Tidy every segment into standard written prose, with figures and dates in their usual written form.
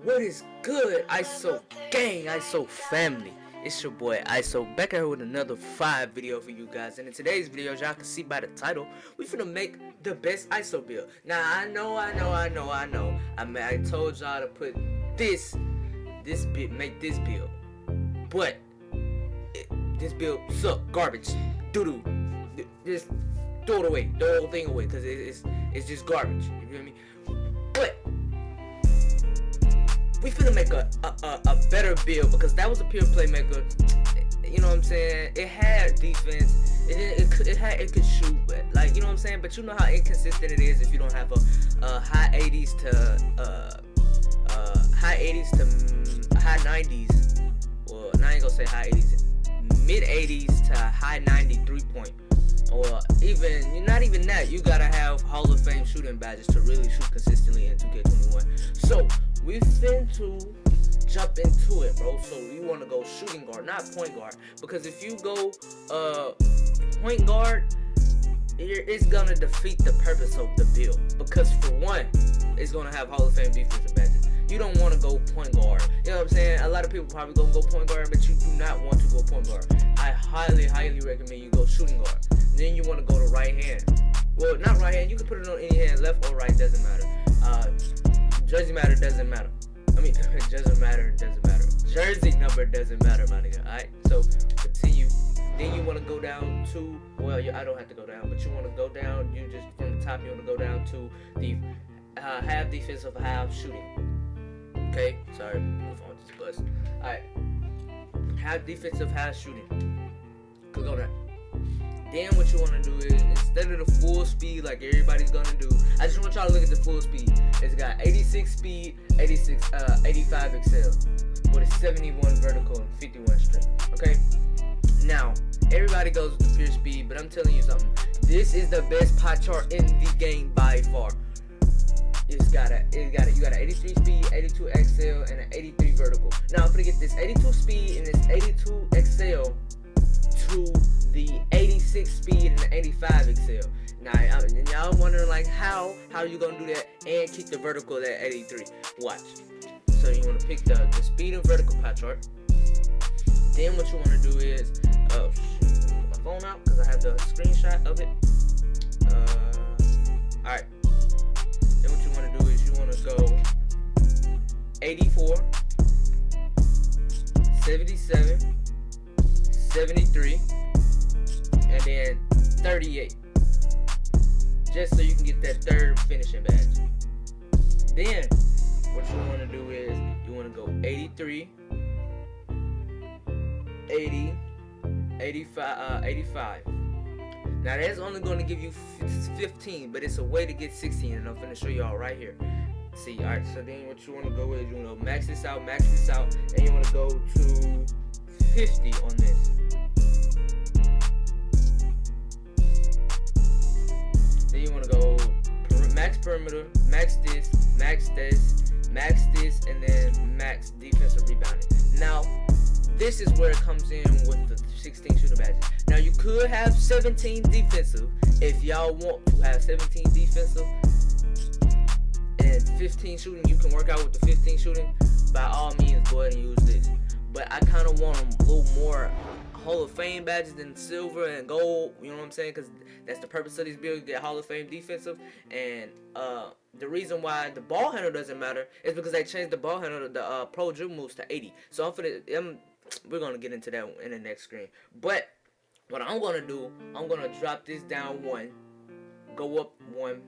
What is good, ISO gang, ISO family? It's your boy ISO back here with another 5 video for you guys. And in today's video, y'all can see by the title, we finna make the best ISO build. Now I know. I told y'all to put this bit, make this build, but this build suck, garbage, doo-doo. Just throw it away, throw the whole thing away, cause it's just garbage. You feel me? But we finna make a better build, because that was a pure playmaker. You know what I'm saying? It had defense. It could shoot, but like, you know what I'm saying. But you know how inconsistent it is if you don't have a high 80s to high 90s. Well, now I ain't gonna say high 80s, mid 80s to high 90 3-point. Or even, not even that, you gotta have Hall of Fame shooting badges to really shoot consistently in 2K21. So we finna jump into it, bro. So you wanna go shooting guard, not point guard, because if you go point guard, it's gonna defeat the purpose of the build. Because for one, it's gonna have Hall of Fame defensive badges. You don't want to go point guard. You know what I'm saying? A lot of people probably gonna go point guard, but you do not want to go point guard. I highly recommend you go shooting guard. Then you want to go to right hand. Well, not right hand. You can put it on any hand, left or right, doesn't matter. Jersey matter doesn't matter. I mean, doesn't matter. Jersey number doesn't matter, my nigga. All right. So continue. Then you want to go down to, well, I don't have to go down, but you want to go down. You just from the top, you want to go down to the half defensive, half shooting. Okay, sorry, my phone just buzzed. Alright, half defensive, half shooting. Click on that. Then what you want to do is, instead of the full speed like everybody's gonna do, I just want y'all to look at the full speed. It's got 86 speed, 85 excel, with a 71 vertical and 51 strength. Okay, now everybody goes with the pure speed, but I'm telling you something. This is the best pie chart in the game by far. You got an 83 speed, 82 XL, and an 83 vertical. Now I'm gonna get this 82 speed and this 82 XL to the 86 speed and the 85 XL. Now y'all wondering like how you gonna do that and keep the vertical at 83? Watch. So you want to pick the speed and vertical pie chart. Then what you want to do is, oh shit, let me get my phone out because I have the screenshot of it. All right. Then what you want to do is you want to go 84, 77, 73, and then 38. Just so you can get that third finishing badge. Then what you want to do is you want to go 83, 80, 85. Now that's only going to give you 15, but it's a way to get 16, and I'm finna show y'all right here. See, all right. So then what you want to go is, you know, max this out, and you want to go to 50 on this. Then you want to go max perimeter, max this, and then max defensive rebounding. Now this is where it comes in with the 16 shooter badges. Now you could have 17 defensive if y'all want to have 17 defensive and 15 shooting. You can work out with the 15 shooting. By all means, go ahead and use this. But I kind of want a little more Hall of Fame badges than silver and gold. You know what I'm saying? Because that's the purpose of these builds. Get Hall of Fame defensive. And the reason why the ball handle doesn't matter is because they changed the ball handle, the pro dribble moves to 80. So we're gonna get into that in the next screen. But what I'm gonna do, I'm gonna drop this down 1, go up 1,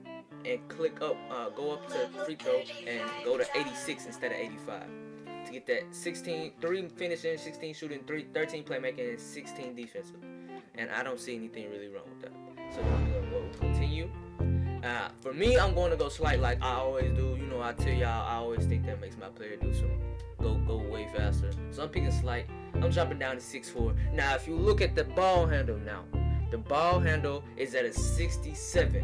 and click up, go up to free throw and go to 86 instead of 85 to get that 16, 3 finishing, 16 shooting, 13 playmaking, and 16 defensive. And I don't see anything really wrong with that. So we're gonna go continue. For me, I'm going to go slight like I always do. You know, I tell y'all, I always think that makes my player do some go way faster. So I'm picking slight. I'm dropping down to 6'4". Now, if you look at the ball handle now, the ball handle is at a 67.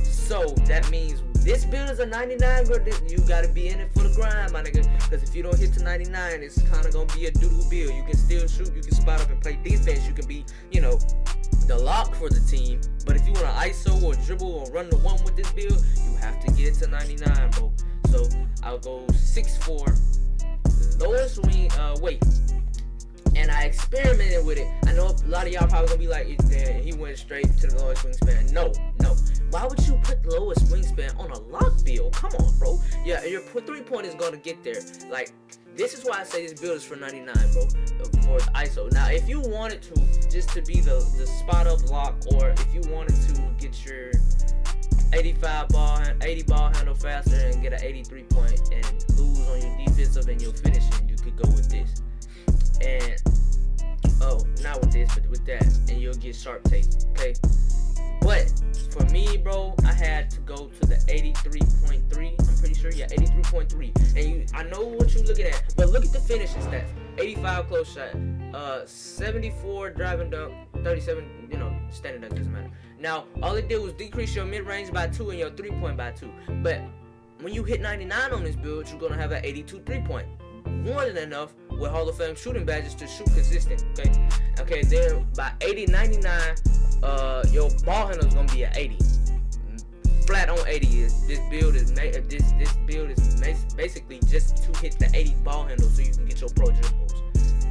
So that means this build is a 99. You gotta be in it for the grind, my nigga. Because if you don't hit to 99, it's kind of gonna be a doodle build. You can still shoot, you can spot up and play defense. You can be, you know, the lock for the team. But if you want to ISO or dribble or run the one with this build, you have to get it to 99, bro. So I'll go 6'4", lowest weight. And I experimented with it. I know a lot of y'all probably gonna be like, "Damn, he went straight to the lowest wingspan." No. Why would you put the lowest wingspan on a lock build? Come on, bro. Yeah, your 3-point is gonna get there. Like, this is why I say this build is for 99, bro, for ISO. Now, if you wanted to just to be the spot up lock, or if you wanted to get your 80 ball handle faster and get an 83 point and lose on your defensive and your finishing, you could go with this. And not with this, but with that, and you'll get sharp tape. Okay, but for me, bro, I had to go to the 83.3. I'm pretty sure, yeah, 83.3. And I know what you're looking at, but look at the finishing stats: 85 close shot, 74 driving dunk, 37, standing dunk, doesn't matter. Now, all it did was decrease your mid range by 2 and your 3-point by 2. But when you hit 99 on this build, you're gonna have an 82 3-point. More than enough with Hall of Fame shooting badges to shoot consistent. Okay. Then by 80-99, your ball handle is gonna be at 80. Flat on 80 is this build is basically just to hit the 80 ball handle so you can get your pro dribble moves.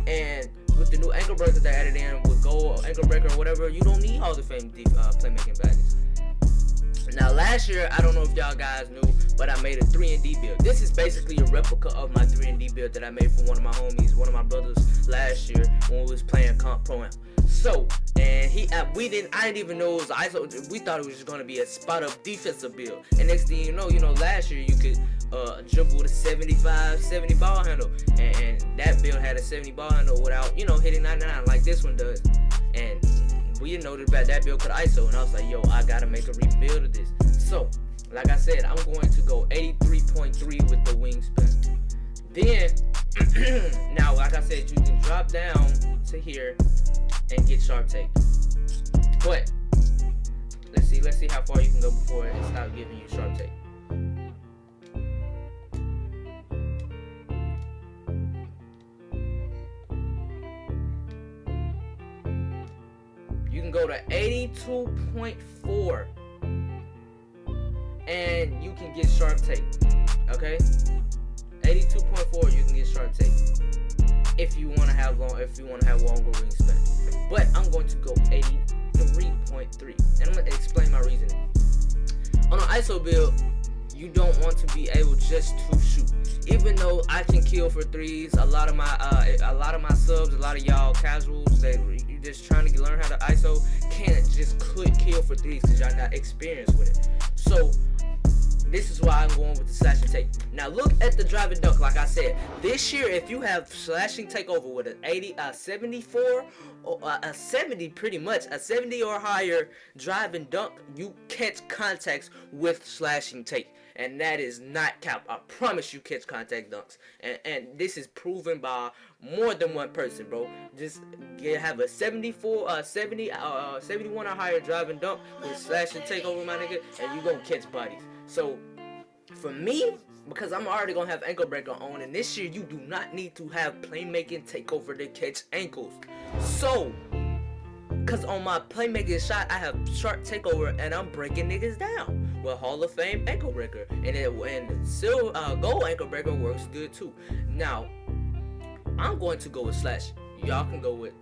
And with the new ankle breakers that added in with gold ankle breaker or whatever, you don't need Hall of Fame playmaking badges. Now, last year, I don't know if y'all guys knew, but I made a 3-and-D build. This is basically a replica of my 3-and-D build that I made for one of my homies, one of my brothers last year when we was playing Comp Pro Am. So, and I didn't even know it was ISO. We thought it was just gonna be a spot up defensive build. And next thing you know, last year you could dribble with a 70 ball handle, and that build had a 70 ball handle without hitting 99 like this one does. And we didn't know that build could ISO, and I was like, yo, I gotta make a rebuild of this. So, like I said, I'm going to go 83.3 with the wingspan. Then, now, like I said, you can drop down to here and get sharp tape. But let's see how far you can go before it stops giving you sharp tape. You can go to 82.4 and you can get sharp tape. Okay, 82.4 you can get sharp tape if you want to have longer wingspan. But I'm going to go 83.3, and I'm going to explain my reasoning. On an ISO build, you don't want to be able just to shoot. Even though I can kill for threes, a lot of my subs, a lot of y'all casuals, you just trying to learn how to ISO, can't just kill for threes because y'all not experienced with it. So this is why I'm going with the slashing take. Now look at the drive and dunk. Like I said, this year if you have slashing takeover with an 74 or a 70, pretty much a 70 or higher drive and dunk, you catch contacts with slashing take, and that is not cap. I promise you catch contact dunks, and this is proven by more than one person, bro. Just have a 74, 70, 71 or higher drive and dunk with slashing takeover, my nigga, and you gonna catch bodies. So, for me, because I'm already going to have ankle breaker on, and this year you do not need to have playmaking takeover to catch ankles. So, because on my playmaking shot, I have sharp takeover, and I'm breaking niggas down with Hall of Fame ankle breaker. And gold ankle breaker works good too. Now, I'm going to go with slash. Y'all can go with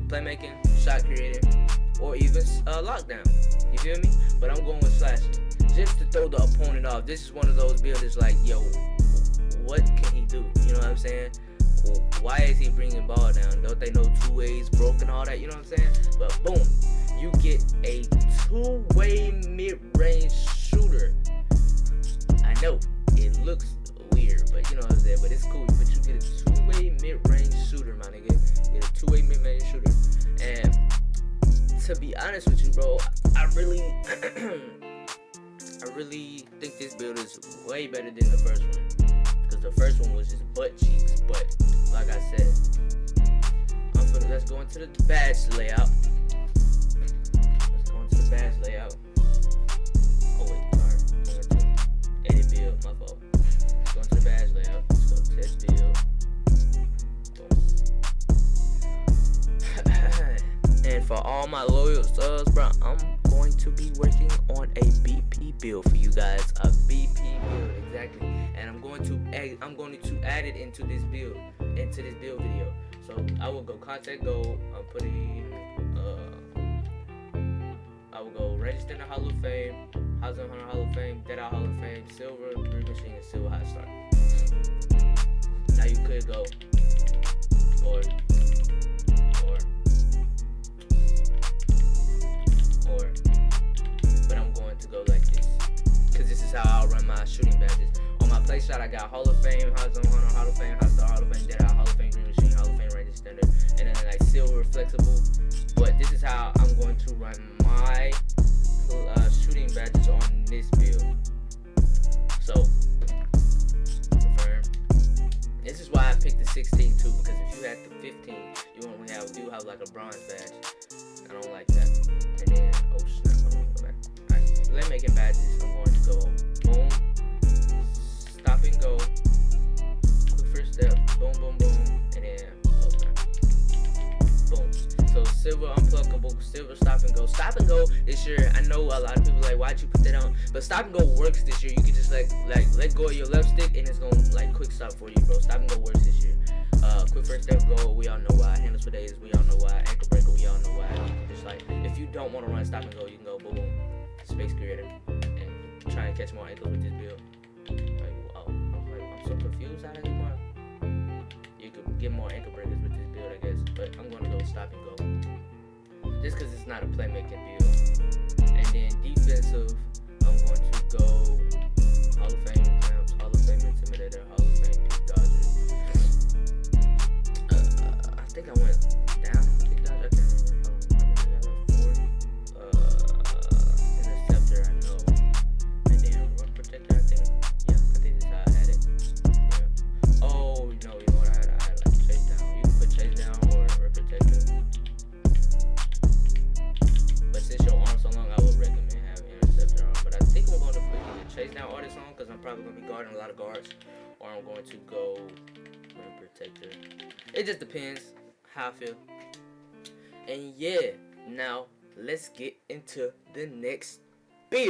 playmaking, shot creator, or even lockdown. You feel me? But I'm going with slash. Just to throw the opponent off. This is one of those builders like, yo, what can he do? You know what I'm saying? Why is he bringing ball down? Don't they know 2 ways broken, all that? You know what I'm saying? But boom, you get a 2-way mid-range shooter. I know it looks weird, but you know what I'm saying? But it's cool. But you get a 2-way mid-range shooter, my nigga. You get a 2-way mid-range shooter. And to be honest with you, bro, I really think this build is way better than the first one, because the first one was just butt cheeks. But like I said, let's go into the badge layout. Oh wait, sorry, I went to edit build, my fault. Let's go into the badge layout. Let's go test build. Boom. And for all my loyal subs, bro, I'm going to be working on a BP build for you guys, a BP build, exactly. And I'm going to add it into this build video. So I will go contact gold. I'm putting I will go register in the Hall of Fame, Housing Hunter Hall of Fame, Dead Out Hall of Fame, Silver, Green Machine, and Silver Hot Star. Now you could go or but I'm going to go like this, because this is how I'll run my shooting badges. On my play shot, I got Hall of Fame, Housing Hunter, Hall of Fame, Hot Star, Hall of Fame, Dead Out, Hall of Fame, Green Machine, Hall of Fame, Range Extender, and then like Silver, Flexible. But this is how I'm going to run my shooting badges on this build. So, confirm. This is why I picked the 16 too, because if you had the 15, you only have like a bronze badge. I don't like that. And then, oh snap, hold on, go back. Alright, playmaking badges, I'm going to go boom, stop and go, quick first step, boom, boom, boom, and then boom. So silver unpluckable, silver stop and go. Stop and go this year, I know a lot of people like, why'd you put that on? But stop and go works this year. You can just like let go of your left stick and it's gonna like quick stop for you, bro. Stop and go works this year. Quick first step go, we all know why. Handles for days, we all know why. Ankle breaker, we all know why. Just like, if you don't want to run stop and go, you can go boom, boom, space creator, and try and catch more ankles with this build. Like, oh, I'm so confused. How to get more? You could get more ankle breakers with this build, I guess. But I'm going to go stop and go, just because it's not a playmaking build. And then defensive, I'm going to go Hall of Fame clamps, Hall of Fame intimidator, Hall of Fame pick dodger. I think I went down on the pick dodger. I can't remember. I got like 4. Interceptor, I know. And then run protector, I think. Yeah, I think that's how I had it. Yeah. Oh no, you know what I had? I had like chase down. You can put chase down or run protector. But since your arm's so long, I would recommend having interceptor on. But I think I'm going to put either chase down or this on, because I'm probably going to be guarding a lot of guards, or I'm going to go run protector. It just depends how I feel. And yeah, now let's get into the next build.